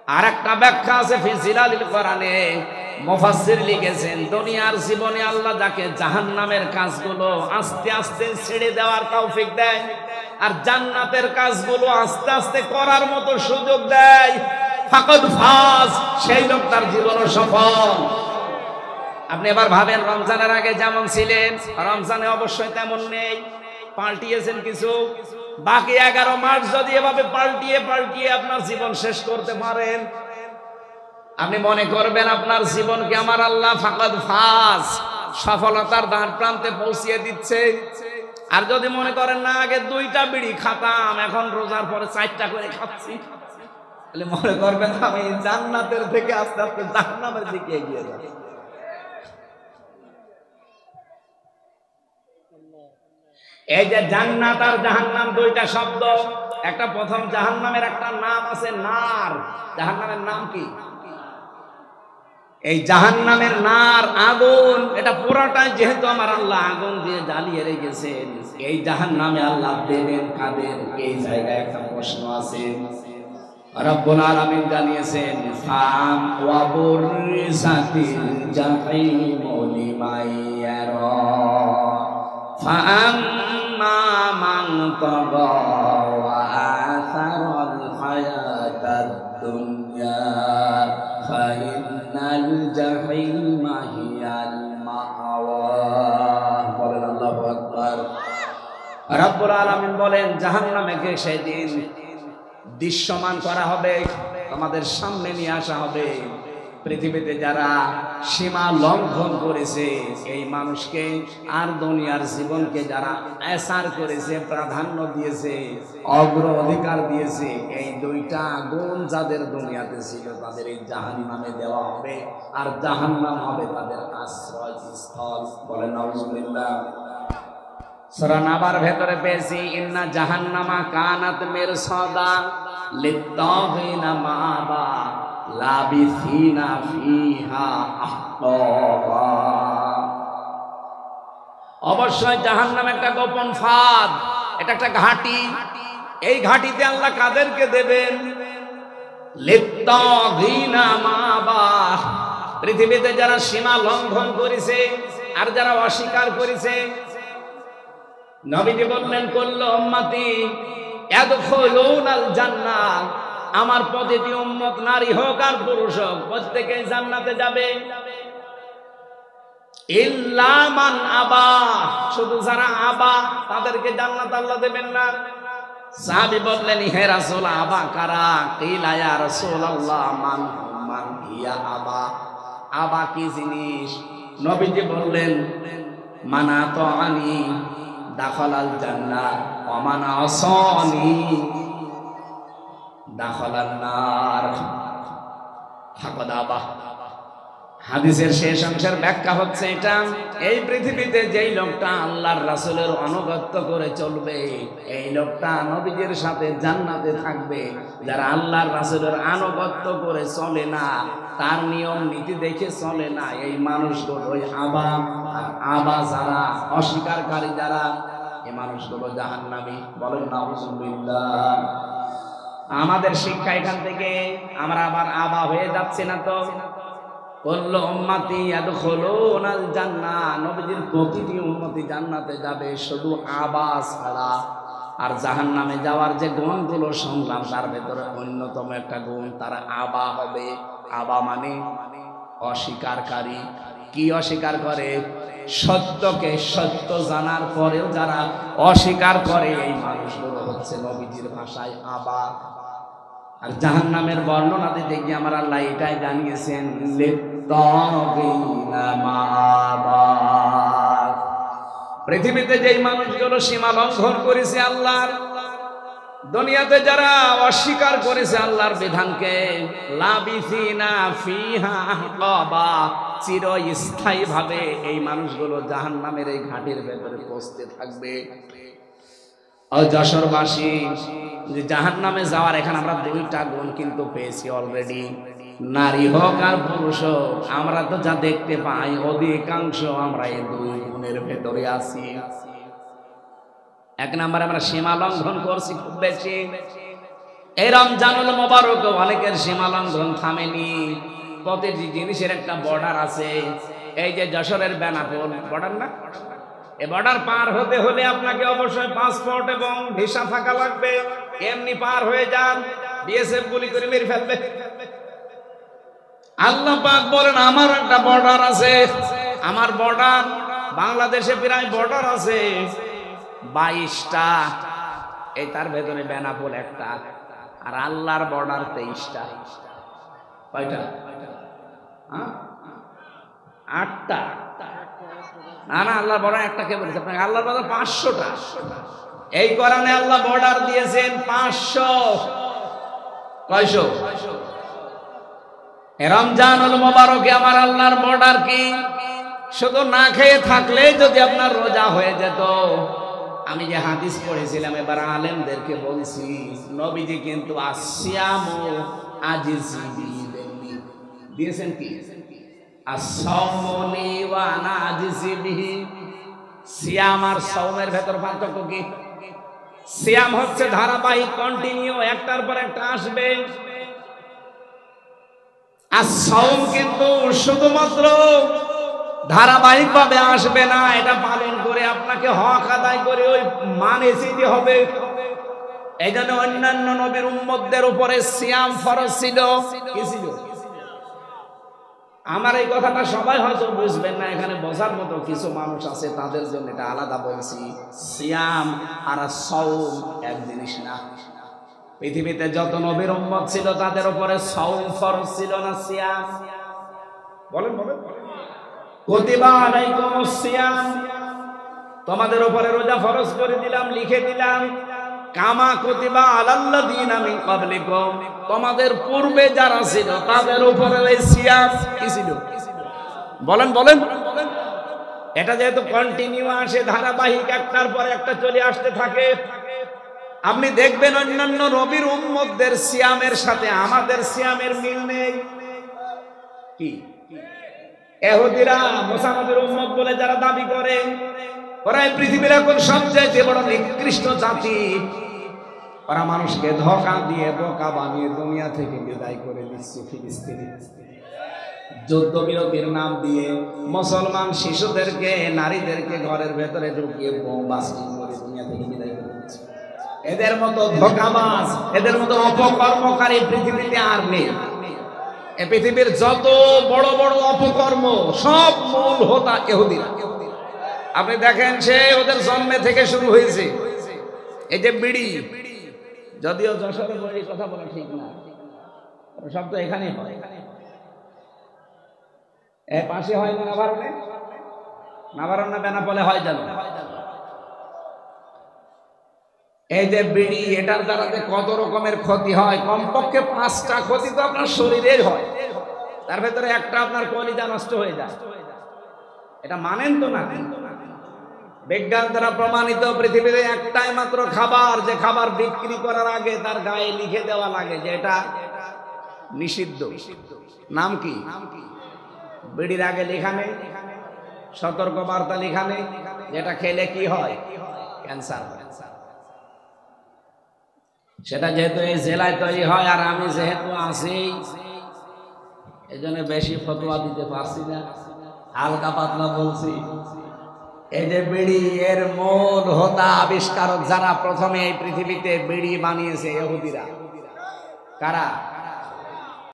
আর একটা ব্যাখ্যা আছে ফি জিলালিল কোরআনে, মুফাসসির লিখেছেন দুনিয়ার জীবনে আল্লাহ যাকে জাহান্নামের কাজগুলো আস্তে আস্তে ছেড়ে দেওয়ার তৌফিক দেয় আর জান্নাতের কাজগুলো আস্তে আস্তে করার মতো সুযোগ দেয়, ফাকাদ ফাজ, সেই লোকটার জীবন সফল। আপনি এবার ভাবেন, রমজানের আগে যেমন ছিলেন রমজানে অবশ্যই তেমন নেই, পাল্টিয়েছেন কিছু। বাকি 11 মাস যদি এভাবে পাল্টিয়ে পাল্টিয়ে আপনার জীবন শেষ করতে পারেন, আপনি মনে করবেন আপনার জীবনকে আমার আল্লাহ ফাকাদ ফাজ, সফলতার দ্বার প্রান্তে পৌঁছিয়ে দিচ্ছে। আর যদি মনে করেন না আগে 2টা বিড়ি খাতাম, এখন রোজার পরে 4টা করে খাচ্ছি, তাহলে মনে করবেন আমি জান্নাতের থেকে আস্তে আস্তে জাহান্নামের দিকে এগিয়ে যাচ্ছি। এই যে জান্নাত আর জাহান্নাম 2টা শব্দ, একটা প্রথম জাহান্নামের একটা নাম আছে নার, জাহান্নামের নাম কি? এই জাহান্নামের নার, আগুন, এটা পুরোটাই যেহেতু আমার আল্লাহ আগুন দিয়ে জ্বালিয়ে রেখেছেন, এই জাহান্নামে আল্লাহ দেবেন কাদের? এই জায়গায় একটা প্রশ্ন আছে। রব্বুল আলামিন জানিয়েছেন ফাম ওয়া বুররিসাতিল জাহিমু লিমাইয়ারা ফাআম্মা মান তাগা ওয়া আসারাল হায়াতাদ দুনিয়া ফাইন্নাল জাহিমা হিয়াল মাআওয়া। বলেন আল্লাহু আকবার। রব্বুল আলামিন বলেন জাহান্নামকে সেদিন দৃশ্যমান করা হবে, আমাদের সামনে নিয়ে আসা হবে। পৃথিবীতে যারা সীমা লঙ্ঘন করেছে এই মানুষকে, আর দুনিয়ার জীবনকে যারা এসার করেছে, প্রাধান্য দিয়েছে, অগ্র অধিকার দিয়েছে, এই 2টা গুণ যাদের দুনিয়াতে ছিল তাদের এই জাহান্নামে দেওয়া হবে, আর জাহান্নাম হবে তাদের আশ্রয়স্থল। বলেন নাউজুবিল্লাহ। সূরা নাবার ভেতরে পেয়েছি ইন্না জাহান্নামা কানাত মিরসাদা লিত্তাগিনা মাআবা লাবিসিনা ফিহা আহকাবা। অবশ্যই জাহান্নাম একটা গোপন ফাঁদ, এটা একটা ঘাঁটি। এই ঘাঁটিতে আল্লাহ কাদেরকে দেবেন? লিত্তাগিনা মাআবা, পৃথিবীতে যারা সীমা লঙ্ঘন করেছে আর যারা অস্বীকার করেছে। নবীজি বললেন কুল্লু উম্মতি ইয়াদখুলুনাল জান্নাহ, আমার প্রতিটি উম্মত নারী হোক আর পুরুষ হোক প্রত্যেকেই জান্নাতে যাবে, ইল্লা মান আবা, শুধু যারা আবা তাদেরকে জান্নাত আল্লাহ দেবেন না। সাহাবী বললেন হে রাসূল আবা কারা? কিলা ইয়া রাসূলুল্লাহ মান হিয়া আবা, আবা কি জিনিস? নবীজি বললেন মানা তাআনি দাখালাল জান্নাহ ওয়া মান আসানি দাখালান নার। ফাকাদ আবা। হাদিসের শেষ অংশের ব্যাখ্যা হচ্ছে এটা, এই পৃথিবীতে যেই লোকটা আল্লাহর রাসূলের আনুগত্য করে চলবে, এই লোকটা নবীজির সাথে জান্নাতে থাকবে। যারা আল্লাহর রাসূলের আনুগত্য করে চলে না, তার নিয়ম নীতি দেখে চলে না, এই মানুষগুলো ওই আবা। আর আবা যারা, অস্বীকারী যারা, এই মানুষগুলো জাহান্নামী। বলেন নাউজুবিল্লাহ। আমাদের শিক্ষা এখান থেকে আমরা আবার আবা হয়ে যাচ্ছি না তো? কুল্লু উম্মতি ইয়াদখুলুনাল জান্নাহ, নবীজির প্রতিটি উম্মতি জান্নাতে যাবে, শুধু আবা ছাড়া। আর জাহান্নামে যাওয়ার যে গুণগুলো শুনলাম তার ভেতরে অন্যতম একটা গুণ, তারা আবা হবে। আবা মানে অস্বীকারী। কি অস্বীকার করে? সত্যকে সত্য জানার পরেও যারা অস্বীকার করে, এই মানুষগুলো হচ্ছে নবীজির ভাষায় আবা। আর জাহান্নামের বর্ণনা দিতে গিয়ে আমার আল্লাহ এটাই জানিয়েছেন লিত্তাগিনা মাআবা। পৃথিবীতে যেই মানুষগুলো সীমা লঙ্ঘন করেছে আল্লাহর, দুনিয়াতে যারা অস্বীকার করেছে আল্লাহর বিধানকে, লাবিসিনা ফিহা আহকাবা, চিরস্থায়ী ভাবে এই মানুষগুলো জাহান্নামের এই ঘাটের ভেতরে পৌঁছতে থাকবে। যশোরবাসী যে জাহান্নামে যাওয়ার, এখানে আমরা 2টা গুণ কিন্তু পেয়েছি অলরেডি। নারী হোক আর পুরুষ হোক, আমরা তো যা দেখতে পাই অধিকাংশ আমরা এই 2 গুণের ভেতরে আছি। 1 নম্বরে আমরা সীমা লঙ্ঘন করছি খুব বেশি। এই রমজানুল মোবারক অনেকের সীমা লঙ্ঘন থামেনি। প্রতিটি জিনিসের একটা বর্ডার আছে। এই যে যশোরের বেনাপোল বর্ডার না, এই বর্ডার পার হতে হলে আপনাকে অবশ্যই পাসপোর্ট এবং ভিসা থাকা লাগবে। এমনি পার হয়ে যান, বিএসএফ গুলি করে মেরে ফেলবে। আল্লাহ পাক বলেন আমার একটা বর্ডার আছে। আমার বর্ডার বাংলাদেশে প্রায় বর্ডার আছে 22টা। এই তার ভেতরে বেনাপোল একটা, আর আল্লাহর বর্ডার 23টা। কয়টা? 8টা। না না, আল্লাহর বর্ডার একটা কে বলেছে আপনাকে? আল্লাহর বর্ডার 500টা। এই কোরআনে আল্লাহ বর্ডার দিয়েছেন 500। কয়শো? রমজানুল মোবারকে আমার আল্লাহর বর্ডার কি? শুধু না খেয়ে থাকলে যদি আপনার রোজা হয়ে যেত। আমি যে হাদিস পড়েছিলাম এবার আলেমদেরকে বলছি, নবীজি কিন্তু আসিয়ামু আজিজি দিয়েছেন কি? আসসামুনি ওয়া আনা আজিজি বিহি। সিয়াম আর সাওমের ভেতর পার্থক্য কি? সিয়াম হচ্ছে ধারাবাহিক, কন্টিনিউ, একটার পর একটা আসবে। আর সাওম কিন্তু শুধুমাত্র ধারাবাহিক ভাবে আসবে না, এটা পালন করে আপনাকে হক আদায় করে ওই মানে দিতে হবে। এই জন্য অন্যান্য নবীর উম্মতদের উপরে সিয়াম ফরজ ছিল। কি ছিল? আমার এই কথাটা সবাই হয়তো বুঝবেন না, এখানে বোঝার মতো কিছু মানুষ আছে, তাদের জন্য এটা আলাদা বলছি। সিয়াম আর সাওম এক জিনিস না। পৃথিবীতে যত নবীর উম্মত ছিল তাদের উপরে সাওম ফরজ ছিল না সিয়াম? বলেন বলেন। কুতিবা আলাইকুমুস সিয়াম, তোমাদের উপরে রোজা ফরজ করে দিলাম, লিখে দিলাম। কামা কুতিবা আলাল্লাযিনা মিন ক্বাবলিকুম, তোমাদের পূর্বে যারা ছিল তাদের উপরে এই সিয়াম কি ছিল? বলেন বলেন। এটা যেহেতু কন্টিনিউ আসে, ধারাবাহিক, একটার পর একটা চলে আসতে থাকে। আপনি দেখবেন অন্যান্য নবীর উম্মতদের সিয়ামের সাথে আমাদের সিয়ামের মিল নেই। কি? ইহুদিরা মুহাম্মদের উম্মত বলে যারা দাবি করে, ওরা এই পৃথিবীর এখন সবচেয়ে বড় নিকৃষ্ট জাতি। ওরা মানুষকে ধোঁকা দিয়ে বোকা বানিয়ে দুনিয়া থেকে বিদায় করে দিচ্ছে। ফিলিস্তিনে যুদ্ধ বিরতির নাম দিয়ে মুসলমান শিশুদেরকে, নারীদেরকে ঘরের ভেতরে ঢুকিয়ে বোম বাস্টিং করে দুনিয়া থেকে বিদায় করে দিচ্ছে। এদের মতো ধোঁকাবাজ, এদের মতো অপকর্মকারী পৃথিবীতে আর নেই। এই পৃথিবীর যত বড় বড় অপকর্ম সব মূল হোতা ইহুদিরা। আপনি দেখেন সে ওদের জন্মে থেকে শুরু হয়েছে। এই যে বিড়ি, যদিও যশোরে বড়ি কথা বলা ঠিক না, সব তো এখানে হয়। এই পাশে হয় না নাভারণে? নাভারণ না বেনাপোলে হয় জানো? এই যে বিড়ি, এটার দ্বারা কত রকমের ক্ষতি হয়। কমপক্ষে 5টা ক্ষতি তো আপনার শরীরের হয়, তার ভেতরে একটা আপনার কলিজা নষ্ট হয়ে যায়। এটা মানেন তো না? বিজ্ঞান দ্বারা প্রমাণিত পৃথিবীতে একটাই মাত্র খাবার, যে খাবার বিক্রি করার আগে তার গায়ে লিখে দেওয়া লাগে যে এটা নিষিদ্ধ। নাম কি? বিড়ির আগে লেখা নেই, সতর্ক বার্তা লেখা নেই, যেটা খেলে কি হয়? ক্যান্সার হয়। সেটা যেহেতু এই জেলায় তৈরি হয়, আর আমি যেহেতু আছি, এই জন্য বেশি ফতোয়া দিতে পারছি না, হালকা পাতলা বলছি। এই যে বিড়ি, এর মূল হোতা, আবিষ্কারক যারা প্রথমে এই পৃথিবীতে বিড়ি বানিয়েছে ইহুদিরা। কারা?